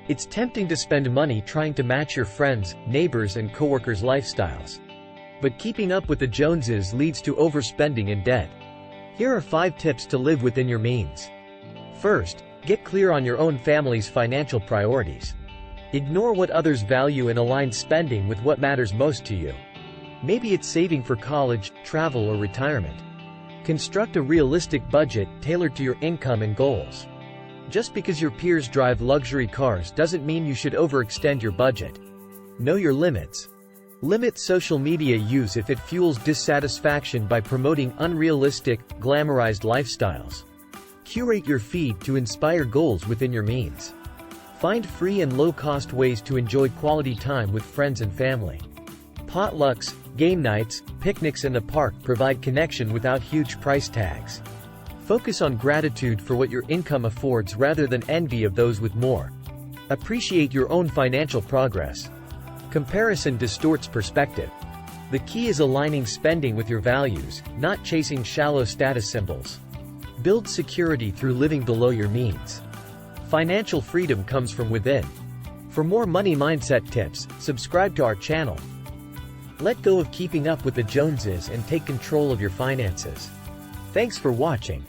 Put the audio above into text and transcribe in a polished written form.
It's tempting to spend money trying to match your friends, neighbors, and coworkers' lifestyles. But keeping up with the Joneses leads to overspending and debt. Here are 5 tips to live within your means. First, get clear on your own family's financial priorities. Ignore what others value and align spending with what matters most to you. Maybe it's saving for college, travel, or retirement. Construct a realistic budget tailored to your income and goals. Just because your peers drive luxury cars doesn't mean you should overextend your budget. Know your limits. Limit social media use if it fuels dissatisfaction by promoting unrealistic, glamorized lifestyles. Curate your feed to inspire goals within your means. Find free and low-cost ways to enjoy quality time with friends and family. Potlucks, game nights, picnics in the park provide connection without huge price tags. Focus on gratitude for what your income affords rather than envy of those with more. Appreciate your own financial progress. Comparison distorts perspective. The key is aligning spending with your values, not chasing shallow status symbols. Build security through living below your means. Financial freedom comes from within. For more money mindset tips, subscribe to our channel. Let go of keeping up with the Joneses and take control of your finances. Thanks for watching.